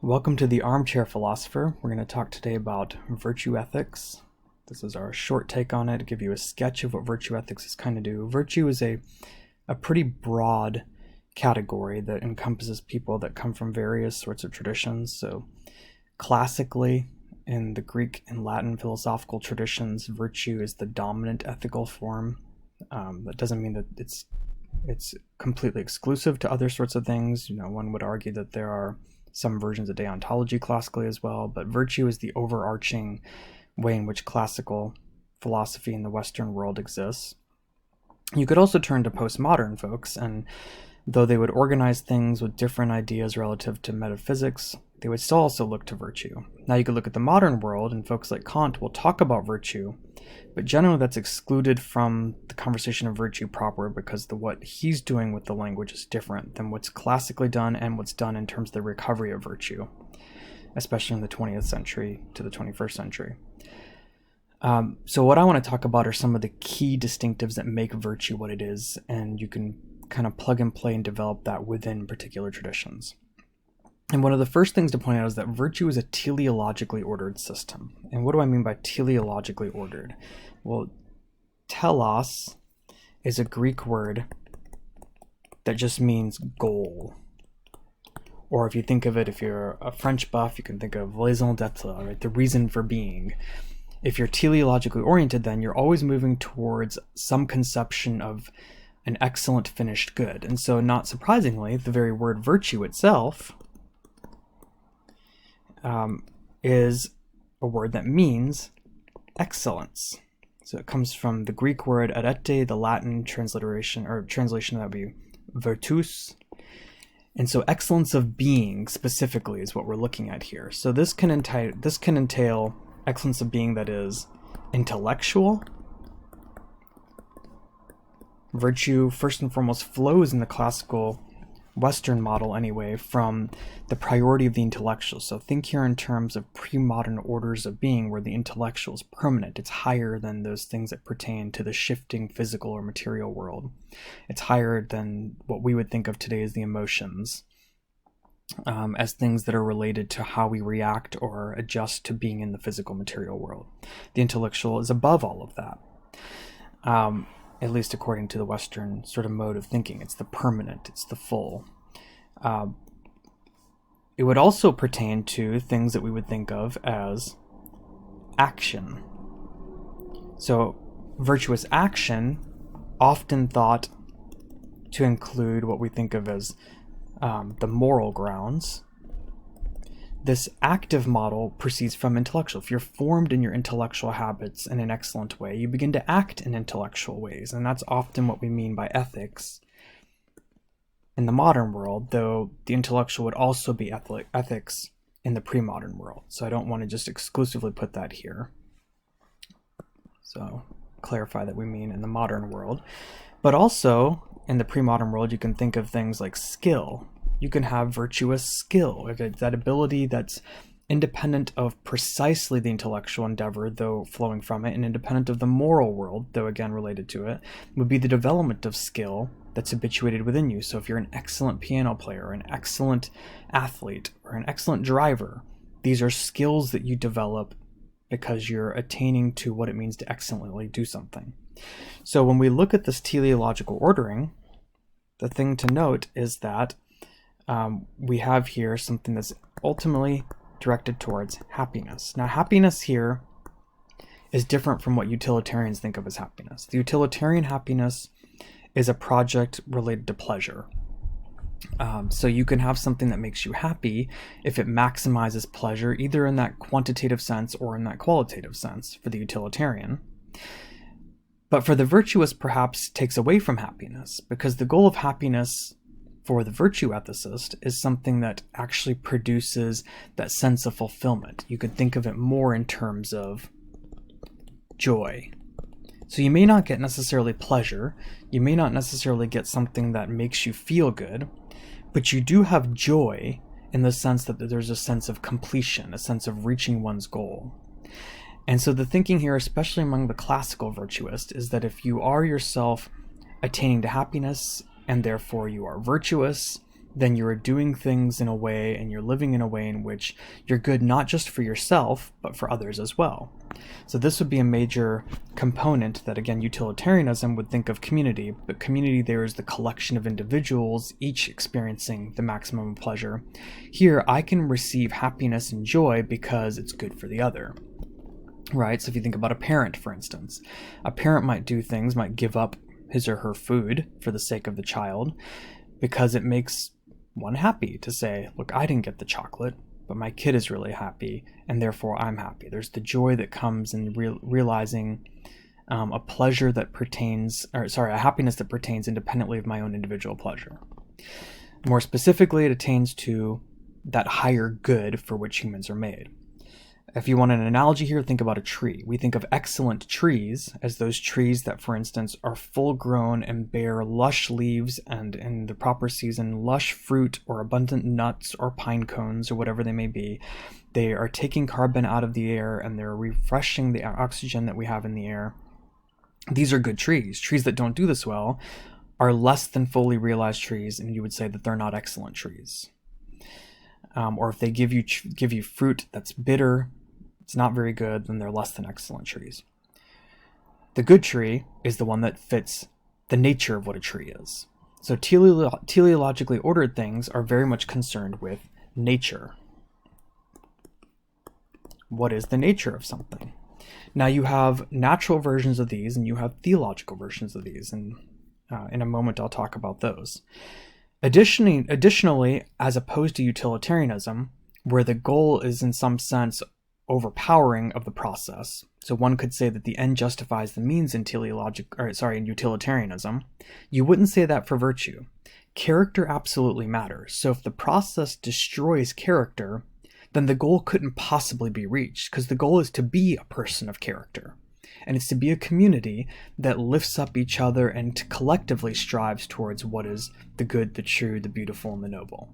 Welcome to the Armchair Philosopher. We're going to talk today about virtue ethics. This is our short take on it, give you a sketch of what virtue ethics is kind of do. Virtue is a pretty broad category that encompasses people that come from various sorts of traditions. So classically, in the Greek and Latin philosophical traditions, virtue is the dominant ethical form. That doesn't mean that it's completely exclusive to other sorts of things. One would argue that there are some versions of deontology classically as well, but virtue is the overarching way in which classical philosophy in the Western world exists. You could also turn to postmodern folks, and though they would organize things with different ideas relative to metaphysics, they would still also look to virtue. Now you could look at the modern world, and folks like Kant will talk about virtue, but generally that's excluded from the conversation of virtue proper because what he's doing with the language is different than what's classically done and what's done in terms of the recovery of virtue, especially in the 20th century to the 21st century. So what I want to talk about are some of the key distinctives that make virtue what it is, and you can kind of plug and play and develop that within particular traditions. And one of the first things to point out is that virtue is a teleologically ordered system. And what do I mean by teleologically ordered? Well, telos is a Greek word that just means goal. Or if you think of it, if you're a French buff, you can think of raison d'être, right? The reason for being. If you're teleologically oriented, then you're always moving towards some conception of an excellent finished good. And so, not surprisingly, the very word virtue itself is a word that means excellence. So it comes from the Greek word arete, the Latin transliteration or translation that would be virtus. And so excellence of being specifically is what we're looking at here. So this can entail excellence of being that is intellectual. Virtue, first and foremost, flows in the classical Western model anyway from the priority of the intellectual. So think here in terms of pre-modern orders of being where the intellectual is permanent. It's higher than those things that pertain to the shifting physical or material world. It's higher than what we would think of today as the emotions, as things that are related to how we react or adjust to being in the physical material world. The intellectual is above all of that. At least according to the Western sort of mode of thinking. It's the permanent, it's the full. It would also pertain to things that we would think of as action. So virtuous action, often thought to include what we think of as the moral grounds. This active model proceeds from intellectual. If you're formed in your intellectual habits in an excellent way, you begin to act in intellectual ways. And that's often what we mean by ethics in the modern world, though the intellectual would also be ethics in the pre-modern world. So I don't want to just exclusively put that here. So clarify that we mean in the modern world. But also in the pre-modern world, you can think of things like skill. You can have virtuous skill, that ability that's independent of precisely the intellectual endeavor, though flowing from it, and independent of the moral world, though again related to it, would be the development of skill that's habituated within you. So if you're an excellent piano player, an excellent athlete, or an excellent driver, these are skills that you develop because you're attaining to what it means to excellently do something. So when we look at this teleological ordering, the thing to note is that we have here something that's ultimately directed towards happiness. Now, happiness here is different from what utilitarians think of as happiness. The utilitarian happiness is a project related to pleasure. So you can have something that makes you happy if it maximizes pleasure, either in that quantitative sense or in that qualitative sense for the utilitarian. But for the virtuous, perhaps takes away from happiness, because the goal of happiness for the virtue ethicist is something that actually produces that sense of fulfillment. You could think of it more in terms of joy. So you may not get necessarily pleasure, you may not necessarily get something that makes you feel good, but you do have joy in the sense that there's a sense of completion, a sense of reaching one's goal. And so the thinking here, especially among the classical virtuists, is that if you are yourself attaining to happiness, and therefore you are virtuous, then you're doing things in a way and you're living in a way in which you're good not just for yourself, but for others as well. So this would be a major component that, again, utilitarianism would think of community, but community there is the collection of individuals, each experiencing the maximum pleasure. Here, I can receive happiness and joy because it's good for the other. Right? So if you think about a parent, for instance, a parent might do things, might give up his or her food for the sake of the child because it makes one happy to say, look, I didn't get the chocolate, but my kid is really happy, and therefore I'm happy. There's the joy that comes in realizing a pleasure that pertains, a happiness that pertains independently of my own individual pleasure. More specifically, it attains to that higher good for which humans are made. If you want an analogy here, think about a tree. We think of excellent trees as those trees that, for instance, are full grown and bear lush leaves and, in the proper season, lush fruit or abundant nuts or pine cones or whatever they may be. They are taking carbon out of the air and they're refreshing the oxygen that we have in the air. These are good trees. Trees that don't do this well are less than fully realized trees, and you would say that they're not excellent trees. Or if they give you fruit that's bitter, it's not very good, then they're less than excellent trees. The good tree is the one that fits the nature of what a tree is. So teleologically ordered things are very much concerned with nature. What is the nature of something? Now you have natural versions of these and you have theological versions of these, and in a moment I'll talk about those. Additionally, as opposed to utilitarianism, where the goal is in some sense overpowering of the process. So one could say that the end justifies the means in utilitarianism. You wouldn't say that for virtue. Character absolutely matters. So if the process destroys character, then the goal couldn't possibly be reached, because the goal is to be a person of character. And it's to be a community that lifts up each other and collectively strives towards what is the good, the true, the beautiful, and the noble.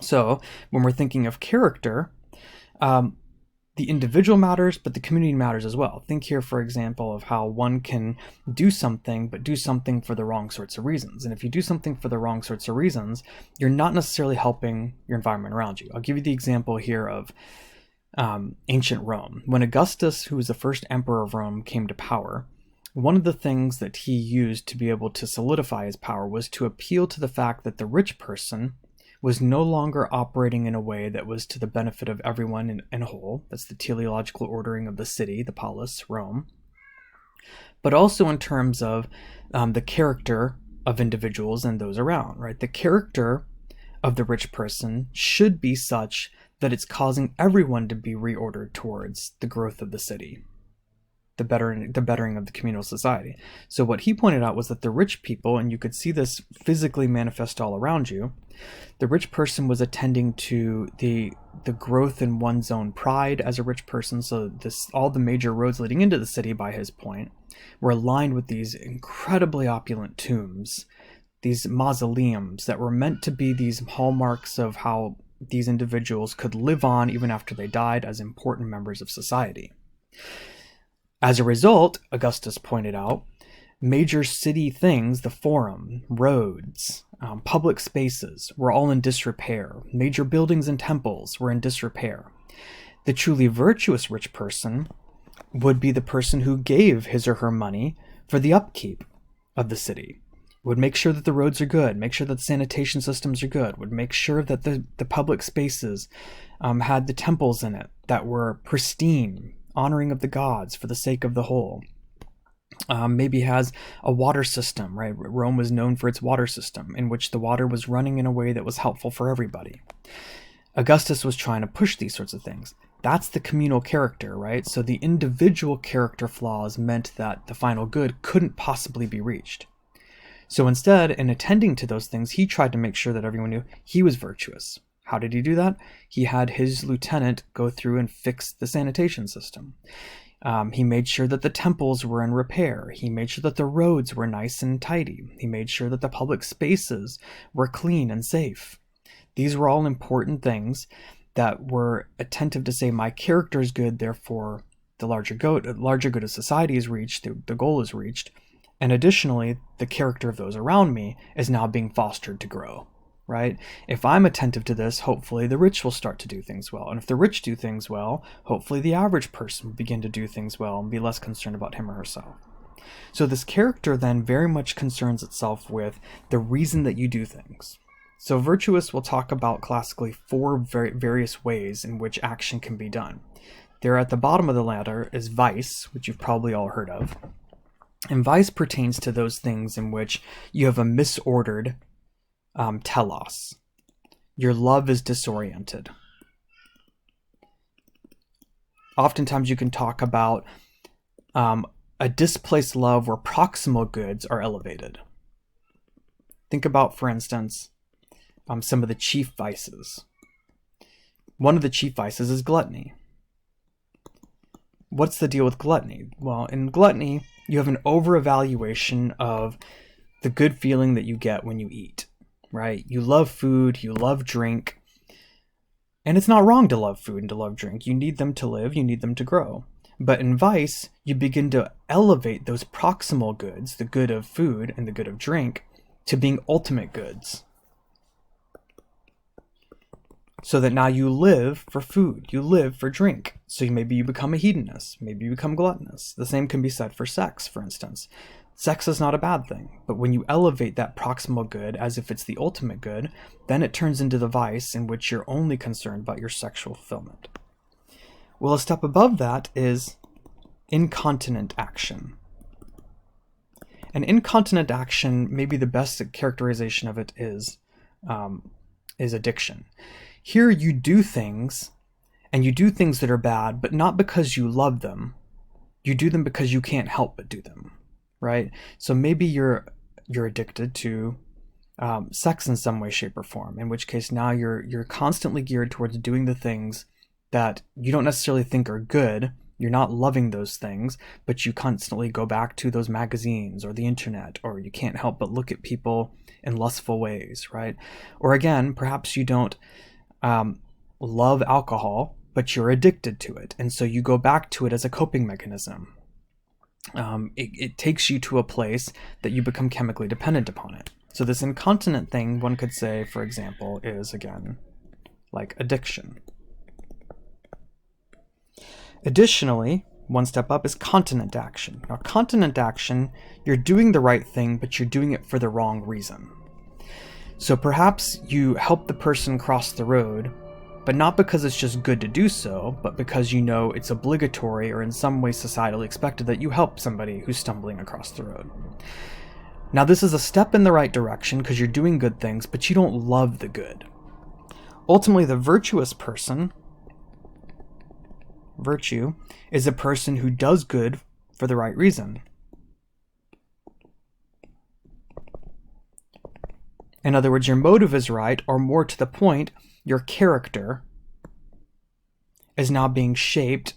So when we're thinking of character, the individual matters, but the community matters as well. Think here, for example, of how one can do something, but do something for the wrong sorts of reasons. And if you do something for the wrong sorts of reasons, you're not necessarily helping your environment around you. I'll give you the example here of ancient Rome. When Augustus, who was the first emperor of Rome, came to power, one of the things that he used to be able to solidify his power was to appeal to the fact that the rich person was no longer operating in a way that was to the benefit of everyone in whole. That's the teleological ordering of the city, the polis, Rome. But also in terms of the character of individuals and those around, right? The character of the rich person should be such that it's causing everyone to be reordered towards the growth of the city, the bettering of the communal society. So what he pointed out was that the rich people, and you could see this physically manifest all around you, the rich person was attending to the growth in one's own pride as a rich person. So all the major roads leading into the city, by his point, were aligned with these incredibly opulent tombs, these mausoleums that were meant to be these hallmarks of how these individuals could live on even after they died as important members of society. As a result, Augustus pointed out, major city things, the forum, roads, public spaces, were all in disrepair. Major buildings and temples were in disrepair. The truly virtuous rich person would be the person who gave his or her money for the upkeep of the city, would make sure that the roads are good, make sure that the sanitation systems are good, would make sure that the public spaces had the temples in it that were pristine, honoring of the gods for the sake of the whole. Maybe has a water system, right? Rome was known for its water system, in which the water was running in a way that was helpful for everybody. Augustus was trying to push these sorts of things. That's the communal character, right? So the individual character flaws meant that the final good couldn't possibly be reached. So instead, in attending to those things, he tried to make sure that everyone knew he was virtuous. How did he do that? He had his lieutenant go through and fix the sanitation system. He made sure that the temples were in repair. He made sure that the roads were nice and tidy. He made sure that the public spaces were clean and safe. These were all important things that were attentive to say, my character is good, therefore the larger good of society is reached, the goal is reached. And additionally, the character of those around me is now being fostered to grow, right? If I'm attentive to this, hopefully the rich will start to do things well. And if the rich do things well, hopefully the average person will begin to do things well and be less concerned about him or herself. So this character then very much concerns itself with the reason that you do things. So virtuous will talk about classically four various ways in which action can be done. There at the bottom of the ladder is vice, which you've probably all heard of. And vice pertains to those things in which you have a misordered telos. Your love is disoriented. Oftentimes you can talk about a displaced love where proximal goods are elevated. Think about, for instance, some of the chief vices. One of the chief vices is gluttony. What's the deal with gluttony? Well, in gluttony, you have an over-evaluation of the good feeling that you get when you eat, right? You love food, you love drink, and it's not wrong to love food and to love drink. You need them to live, you need them to grow. But in vice, you begin to elevate those proximal goods, the good of food and the good of drink, to being ultimate goods. So that now you live for food, you live for drink. So maybe you become a hedonist, maybe you become gluttonous. The same can be said for sex, for instance. Sex is not a bad thing, but when you elevate that proximal good as if it's the ultimate good, then it turns into the vice in which you're only concerned about your sexual fulfillment. Well, a step above that is incontinent action. And incontinent action, maybe the best characterization of it is addiction. Here you do things, and you do things that are bad, but not because you love them. You do them because you can't help but do them, right? So maybe you're addicted to sex in some way, shape, or form, in which case now you're constantly geared towards doing the things that you don't necessarily think are good. You're not loving those things, but you constantly go back to those magazines or the internet, or you can't help but look at people in lustful ways, right? Or again, perhaps you don't love alcohol, but you're addicted to it, and so you go back to it as a coping mechanism. It takes you to a place that you become chemically dependent upon it. So this incontinent thing, one could say, for example, is again like addiction. Additionally, one step up is continent action. Now, continent action, you're doing the right thing, but you're doing it for the wrong reason. So perhaps you help the person cross the road, but not because it's just good to do so, but because you know it's obligatory or in some way societally expected that you help somebody who's stumbling across the road. Now, this is a step in the right direction because you're doing good things, but you don't love the good. Ultimately, the virtuous person, virtue, is a person who does good for the right reason. In other words, your motive is right, or more to the point, your character is now being shaped,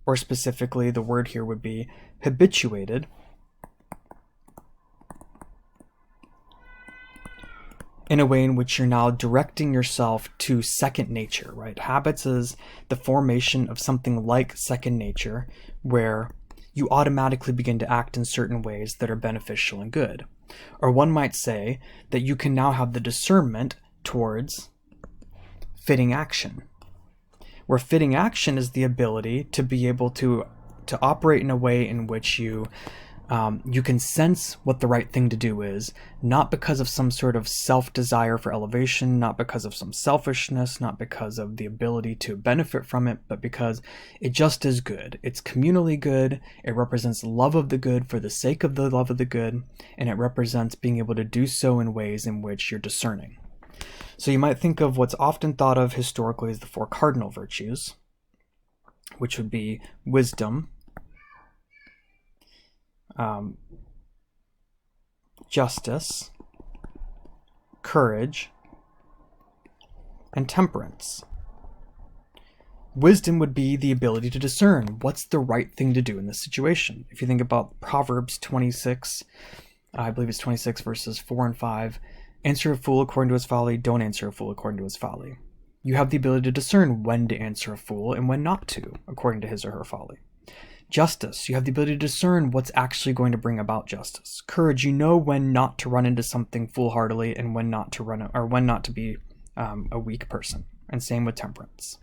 or specifically the word here would be habituated, in a way in which you're now directing yourself to second nature, right? Habits is the formation of something like second nature, where you automatically begin to act in certain ways that are beneficial and good. Or one might say that you can now have the discernment towards fitting action, where fitting action is the ability to be able to operate in a way in which you can sense what the right thing to do is, not because of some sort of self-desire for elevation, not because of some selfishness, not because of the ability to benefit from it, but because it just is good. It's communally good, it represents love of the good for the sake of the love of the good, and it represents being able to do so in ways in which you're discerning. So you might think of what's often thought of historically as the four cardinal virtues, which would be wisdom, justice, courage, and temperance. Wisdom would be the ability to discern what's the right thing to do in this situation. If you think about Proverbs 26, I believe it's 26 verses 4 and 5, answer a fool according to his folly, don't answer a fool according to his folly. You have the ability to discern when to answer a fool and when not to, according to his or her folly. Justice, you have the ability to discern what's actually going to bring about justice. Courage, you know when not to run into something foolhardily and when not to be a weak person. And same with temperance.